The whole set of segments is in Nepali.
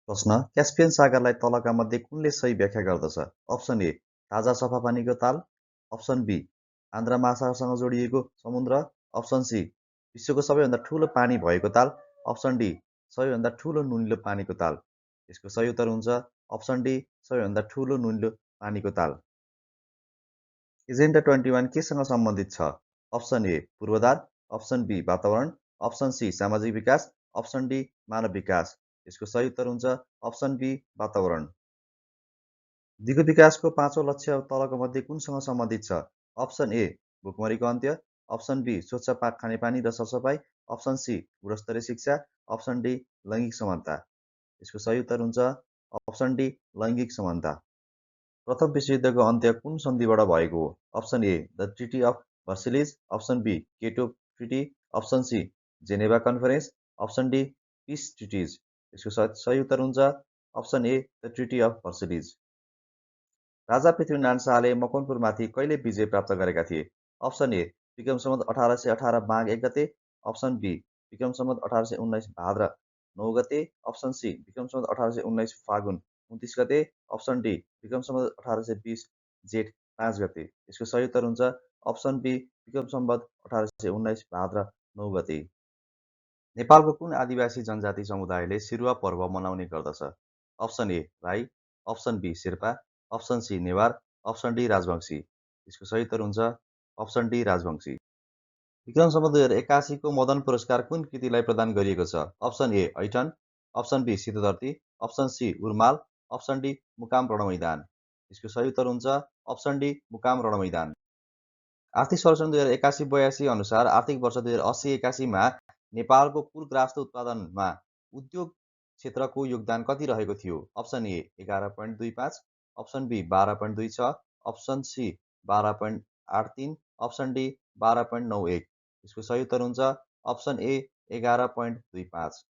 प्रश्न क्यास्पियन सागरलाई तलका मध्ये कुनले सही व्याख्या गर्दछ? अप्सन ए ताजा सफा पानीको ताल, अप्सन बी आन्द्रा महासागरसँग जोडिएको समुद्र, अप्सन सी विश्वको सबैभन्दा ठूलो पानी भएको ताल, अप्सन डी सबैभन्दा ठूलो नुनिलो पानीको ताल। यसको सही उत्तर हुन्छ अप्सन डी सबैभन्दा ठूलो नुनिलो पानीको ताल। एजेन्डा 21 केसँग सम्बन्धित छ? अप्सन ए पूर्वाधार, अप्सन बी वातावरण, अप्सन सी सामाजिक विकास, अप्सन डी मानव विकास। यसको सही उत्तर हुन्छ अप्सन बी वातावरण। दिगो विकासको पाँचौं लक्ष्य तलको मध्ये कुनसँग सम्बन्धित छ? अप्सन ए भुखमरीको अन्त्य, अप्सन बी स्वच्छ खानेपानी र सरसफाइ, अप्सन सी गुणस्तरीय शिक्षा, अप्सन डी लैङ्गिक समानता। यसको सही उत्तर हुन्छ अप्सन डी लैङ्गिक समानता। प्रथम विश्वयुद्धको अन्त्य कुन सन्धिबाट भएको हो? Option A the treaty of Versailles, option B Kyoto treaty, option C Geneva conference, option D peace treaties. यसको सही उत्तर हुन्छ option A the treaty of Versailles. राजा पृथ्वीनारायण शाहले मकवानपुरमाथि कहिले विजय प्राप्त गरेका थिए? अप्सन ए विक्रम सम्वत 1818 माघ 1 गते, अप्सन बी विक्रम सम्वत 1819 भाद्र 9 गते, अप्सन सी विक्रम सम्वत 1819 फागुन 29 गते, अप्सन डी विक्रम सम्वत 1820 जेठ 5 गते। यसको सही उत्तर हुन्छ अप्सन बी विक्रम सम्वत 1819 भाद्र 9 गते। नेपालको कुन आदिवासी जनजाति समुदायले सिरुवा पर्व मनाउने गर्दछ? Option A Rai, option B Sherpa, option C Newar, option D Rajbanshi. यसको सही उत्तर हुन्छ अप्सन डी राजवंशी। विक्रम सम्वत 2081 को मदन पुरस्कार कुन कृतिलाई प्रदान गरिएको छ? Option A Aithan, option B Sheetdharti, option C Urmal, option D Mukam Ranmaidan. यसको सही उत्तर हुन्छ अप्सन डी मुकाम रणमैदान। आर्थिक सर्वेक्षण 2081-82 अनुसार आर्थिक वर्ष 2080-81 मा नेपालको कुल ग्राहस्थ उत्पादनमा उद्योग क्षेत्रको योगदान कति रहेको थियो? Option A 11.25, option B 12.26, option C 12.83, option D 12.91। यसको सही उत्तर हुन्छ अप्सन ए 11.25।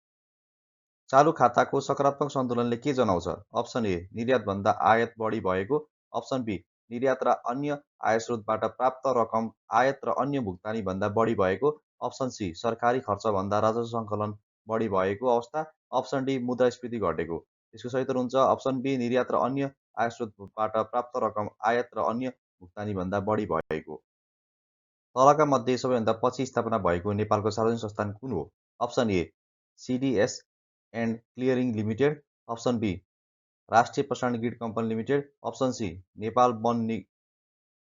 चालु खाताको सकारात्मक सन्तुलनले के जनाउँछ? अप्सन ए निर्यातभन्दा आयात बढी भएको, अप्सन बी निर्यात र अन्य आयस्रोतबाट प्राप्त रकम आयात र अन्य भुक्तानीभन्दा बढी भएको, अप्सन सी सरकारी खर्चभन्दा राजस्व सङ्कलन बढी भएको अवस्था, अप्सन डी मुद्रास्फीति घटेको। यसको सही उत्तर हुन्छ अप्सन बी निर्यात र अन्य आयस्रोतबाट प्राप्त रकम आयात र अन्य भुक्तानीभन्दा बढी भएको। तलका मध्ये सबैभन्दा पछि स्थापना भएको नेपालको सार्वजनिक संस्थान कुन हो? Option A CDS and clearing limited, option B Rashtriya Prasaran grid company limited, option C Nepal Ban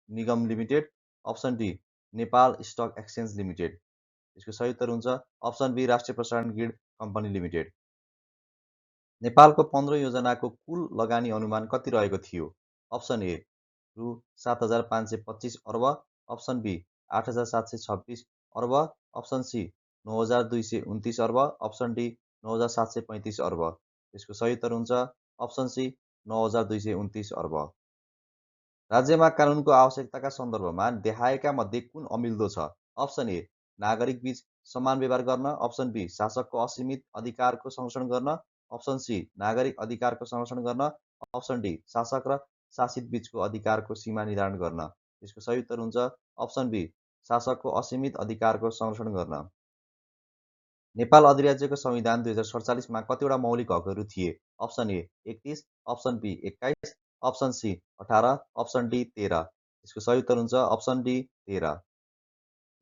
Nigam limited, option D Nepal stock exchange limited. यसको सही उत्तर हुन्छ option B Rashtriya Prasaran grid company limited. नेपालको 15 योजनाको कुल लगानी अनुमान कति रहेको थियो? अप्सन ए रु 7,525 अर्ब, अप्सन बी 8,726 अर्ब, अप्सन सी 9,229 अर्ब, अप्सन डी 9,735 अर्ब। यसको सही उत्तर हुन्छ अप्सन सी 9,229 अर्ब। राज्यमा कानुनको आवश्यकताका सन्दर्भमा देखाएका मध्ये कुन अमिल्दो छ? अप्सन ए नागरिक बीच समान व्यवहार गर्न, अप्सन बी शासकको असीमित अधिकारको संरक्षण गर्न, अप्सन सी नागरिक अधिकारको संरक्षण गर्न, अप्सन डी शासक र शासित बीचको अधिकारको सीमा निर्धारण गर्न। यसको सही उत्तर हुन्छ अप्सन बी शासकको असीमित अधिकारको संरक्षण गर्न। नेपाल अधिराज्यको संविधान 2047 मा कतिवटा मौलिक हकहरू थिए? Option A 31, option B 21, option C 18, option D 13। यसको सही उत्तर हुन्छ अप्सन डी 13।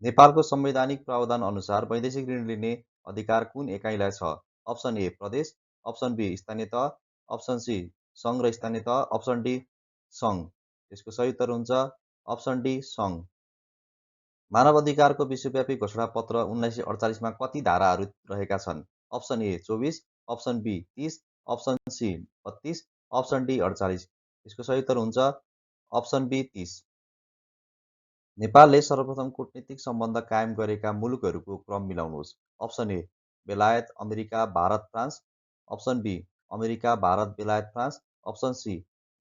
नेपालको संवैधानिक प्रावधान अनुसार वैदेशिक ऋण लिने अधिकार कुन एकाइलाई छ? अप्सन ए प्रदेश, अप्सन बी स्थानीय तह, अप्सन सी सङ्घ र स्थानीय तह, अप्सन डी सङ्घ। यसको सही उत्तर हुन्छ अप्सन डी सङ्घ। मानव अधिकारको विश्वव्यापी घोषणापत्र 1948 मा कति धाराहरू रहेका छन्? Option A 24, option B 30, option C 32, option D 48। यसको सही उत्तर हुन्छ अप्सन बी 30। नेपालले सर्वप्रथम कूटनीतिक सम्बन्ध कायम गरेका मुलुकहरूको क्रम मिलाउनुहोस्। अप्सन ए बेलायत, America, Bharat, France, option B America, Bharat, बेलायत, फ्रान्स, अप्सन सी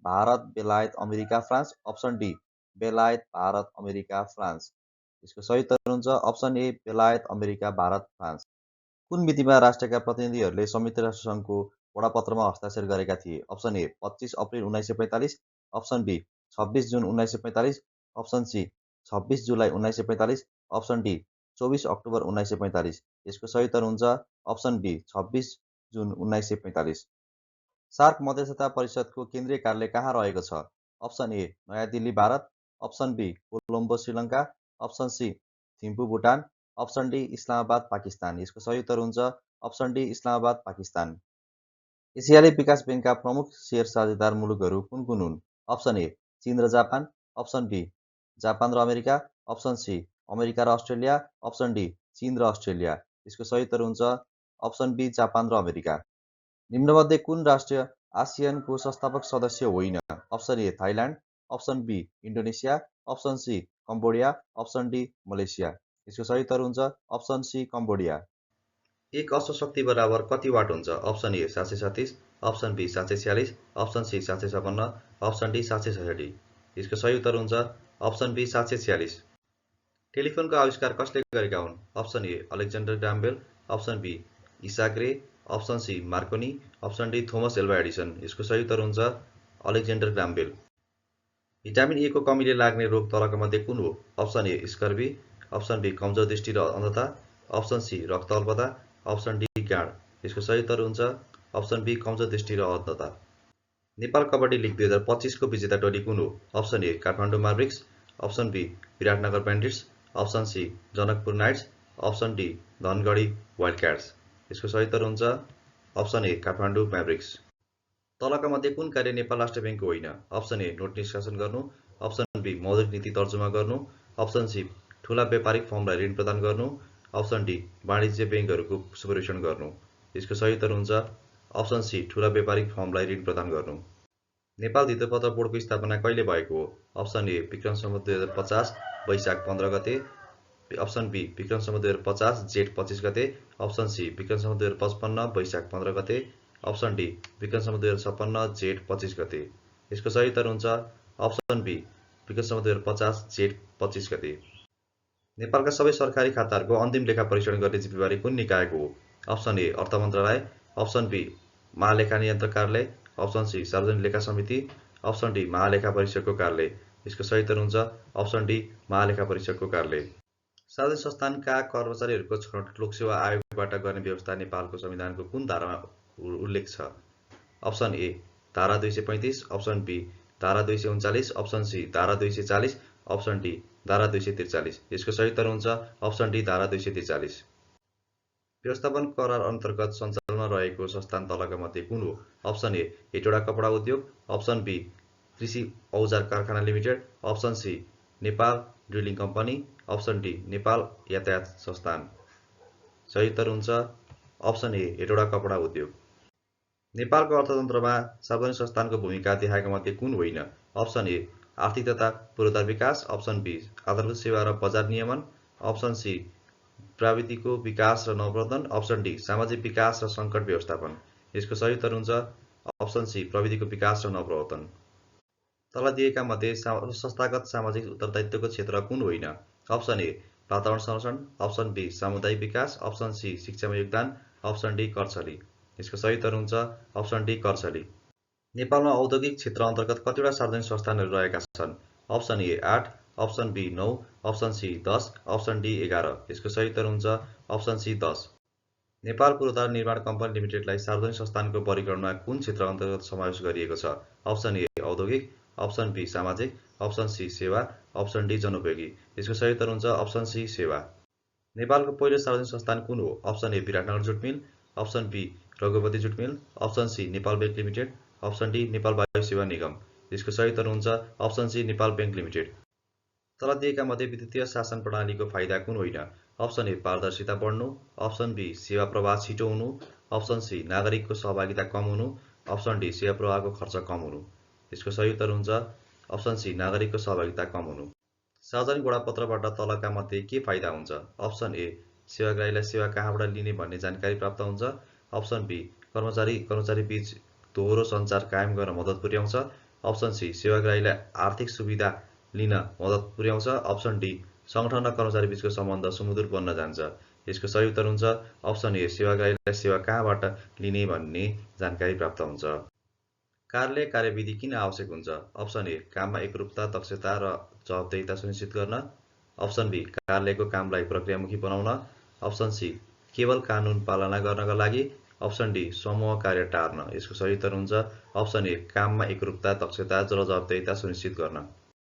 भारत, बेलायत, अमेरिका, फ्रान्स, अप्सन डी बेलायत, भारत, अमेरिका, फ्रान्स। यसको सही उत्तर हुन्छ अप्सन ए बेलायत, अमेरिका, भारत, फ्रान्स। कुन मितिमा राष्ट्रका प्रतिनिधिहरूले संयुक्त राष्ट्र सङ्घको बडापत्रमा हस्ताक्षर गरेका थिए? Option A 25 April 1945, option B 26 June 1945, option C 26 July 1945, option D 24 October 1945। यसको सही उत्तर हुन्छ अप्सन बी 26 जुन 1945। सार्क मध्यस्थता परिषदको केन्द्रीय कार्यालय कहाँ रहेको छ? अप्सन ए नयाँ Delhi Bharat, option B Colombo Sri Lanka, option C Thimphu Bhutan, option D Islamabad Pakistan. यसको सही उत्तर हुन्छ अप्सन डी इस्लामाबाद पाकिस्तान। एसियाली विकास ब्याङ्कका प्रमुख सेयर साझेदार मुलुकहरू कुन कुन हुन्? अप्सन ए चीन र जापान, अप्सन बी जापान र अमेरिका, अप्सन सी अमेरिका र अस्ट्रेलिया, अप्सन डी चीन र अस्ट्रेलिया। यसको सही उत्तर हुन्छ अप्सन बी जापान र अमेरिका। निम्नमध्ये कुन राष्ट्र आसियानको संस्थापक सदस्य होइन? Option A Thailand, option B Indonesia, option C Cambodia, option D Malaysia. यसको सही उत्तर हुन्छ अप्सन सी कम्बोडिया। एक अश्व शक्ति बराबर कति वाट हुन्छ? Option A 737, option B 746, option C 756, option D 766। यसको सही उत्तर हुन्छ अप्सन बी 746। टेलिफोनको आविष्कार कसले गरेका हुन्? Option A Alexander Graham Bell, option B Isaac Ray, option C Marconi, option D Thomas Alva Edison. यसको सही उत्तर हुन्छ Alexander Graham Bell. Vitamin A को कमीले लाग्ने रोग तलका मध्ये कुन हो? Option A scurvy, option B कमजोर दृष्टि र अन्धता, अप्सन सी रक्त अल्पता, अप्सन डी गाँड। यसको सही उत्तर हुन्छ अप्सन बी कमजोर दृष्टि र अन्धता। नेपाल कबड्डी लिग 2025 को विजेता टोली कुन हो? Option A Kathmandu Mavericks, option B Biratnagar Bandits, option C Janakpur Knights, option D Dhangadhi Wildcats. यसको सही उत्तर हुन्छ अप्सन ए काठमाडौँ म्याभ्रिक्स। तलका मध्ये कुन कार्य नेपाल राष्ट्र ब्याङ्कको होइन? अप्सन ए नोट निष्कासन गर्नु, अप्सन बी मौद्रिक नीति तर्जुमा गर्नु, अप्सन सी ठूला व्यापारिक फर्मलाई ऋण प्रदान गर्नु, अप्सन डी वाणिज्य ब्याङ्कहरूको सुपरभिजन गर्नु। यसको सही उत्तर हुन्छ अप्सन सी ठूला व्यापारिक फर्मलाई ऋण प्रदान गर्नु। नेपाल धितोपत्र बोर्डको स्थापना कहिले भएको हो? अप्सन ए विक्रम सम्वत 2050 वैशाख 15 गते, अप्सन बी विक्रम सम्वत 2050 जेठ 25 गते, अप्सन सी विक्रम सम्वत 2055 वैशाख 15 गते, अप्सन डी विक्रम सम्वत 2056 जेठ 25 गते। यसको सही उत्तर हुन्छ अप्सन बी विक्रम सम्वत 2050 जेठ 25 गते। नेपालका सबै सरकारी खाताहरूको अन्तिम लेखा परीक्षण गर्ने जिम्मेवारी कुन निकायको हो? अप्सन ए अर्थ मन्त्रालय, अप्सन बी महालेखा नियन्त्रक कार्यालय, अप्सन सी सार्वजनिक लेखा समिति, अप्सन डी महालेखा परीक्षकको कार्यालय। यसको सही उत्तर हुन्छ अप्सन डी महालेखा परीक्षकको कार्यालय। सार्वजनिक संस्थानका कर्मचारीहरूको छनौट लोकसेवा आयोगबाट गर्ने व्यवस्था नेपालको संविधानको कुन धारामा उल्लेख छ? अप्सन ए धारा 235, अप्सन बी धारा 239, अप्सन सी धारा 240, अप्सन डी धारा 243। यसको सही उत्तर हुन्छ अप्सन डी धारा 243। व्यवस्थापन करार अन्तर्गत सञ्चालनमा रहेको संस्थान तलका मध्ये कुन हो? अप्सन ए हेटौडा कपडा उद्योग, अप्सन बी कृषि औजार कारखाना limited, option C Nepal drilling company, option D Nepal यातायात संस्थान। सही उत्तर हुन्छ अप्सन ए हेटौडा कपडा उद्योग। नेपालको अर्थतन्त्रमा सार्वजनिक संस्थानको भूमिका देखाएका मध्ये कुन होइन? अप्सन ए आर्थिक तथा पूर्वाधार विकास, अप्सन बी आधारभूत सेवा र बजार नियमन, अप्सन सी प्रविधिको विकास र नवप्रवर्धन, अप्सन डी सामाजिक विकास र सङ्कट व्यवस्थापन। यसको सही उत्तर हुन्छ अप्सन सी प्रविधिको विकास र नवप्रवर्धन। तल दिएका मध्ये संस्थागत सामाजिक उत्तरदायित्वको क्षेत्र कुन होइन? अप्सन ए वातावरण संरक्षण, अप्सन बी सामुदायिक विकास, अप्सन सी शिक्षामा योगदान, अप्सन डी करछली। यसको सही उत्तर हुन्छ अप्सन डी करछली। नेपालमा औद्योगिक क्षेत्र अन्तर्गत कतिवटा सार्वजनिक संस्थानहरू रहेका छन्? Option A 8, option B 9, option C 10, option D 11। यसको सही उत्तर हुन्छ अप्सन सी 10। नेपाल पूर्वाधार निर्माण कम्पनी लिमिटेडलाई सार्वजनिक संस्थानको वर्गीकरणमा कुन क्षेत्र अन्तर्गत समावेश गरिएको छ? अप्सन ए औद्योगिक, अप्सन बी सामाजिक, अप्सन सी सेवा, अप्सन डी जनोपयोगी। यसको सही उत्तर हुन्छ अप्सन सी सेवा। नेपालको पहिलो सार्वजनिक संस्थान कुन हो? Option A Biratnagar jute mill, option B Raghupati jute mill, option C Nepal bank limited, option D Nepal वायु सेवा निगम। यसको सही उत्तर हुन्छ option C Nepal bank limited. तल दिएका मध्ये वित्तीय शासन प्रणालीको फाइदा कुन होइन? अप्सन ए पारदर्शिता बढ्नु, अप्सन बी सेवा प्रवाह छिटो हुनु, अप्सन सी नागरिकको सहभागिता कम हुनु, अप्सन डी सेवा प्रवाहको खर्च कम हुनु। यसको सही उत्तर हुन्छ अप्सन सी नागरिकको सहभागिता कम हुनु। सार्वजनिक बडापत्रबाट तलका मध्ये के फाइदा हुन्छ? अप्सन ए सेवाग्राहीलाई सेवा कहाँबाट लिने भन्ने जानकारी प्राप्त हुन्छ, अप्सन बी कर्मचारी बीच दोहोरो सञ्चार कायम गर्न मद्दत पुर्याउँछ, अप्सन सी सेवाग्राहीलाई आर्थिक सुविधा लिन मद्दत पुर्याउँछ, अप्सन डी सङ्गठन र कर्मचारी बीचको सम्बन्ध सुमधुर बन्न जान्छ। यसको सही उत्तर हुन्छ अप्सन ए सेवाग्राहीलाई सेवा कहाँबाट लिने भन्ने जानकारी प्राप्त हुन्छ। कार्यालय कार्यविधि किन आवश्यक हुन्छ? अप्सन ए काममा एकरूपता, दक्षता र जवाबदेहिता सुनिश्चित गर्न, अप्सन बी कार्यालयको कामलाई प्रक्रियामुखी बनाउन, अप्सन सी केवल कानुन पालना गर्नका लागि, अप्सन डी समूह कार्य टार्न। यसको सही उत्तर हुन्छ अप्सन ए काममा एकरूपता, दक्षता, जवाफदेहिता सुनिश्चित गर्न।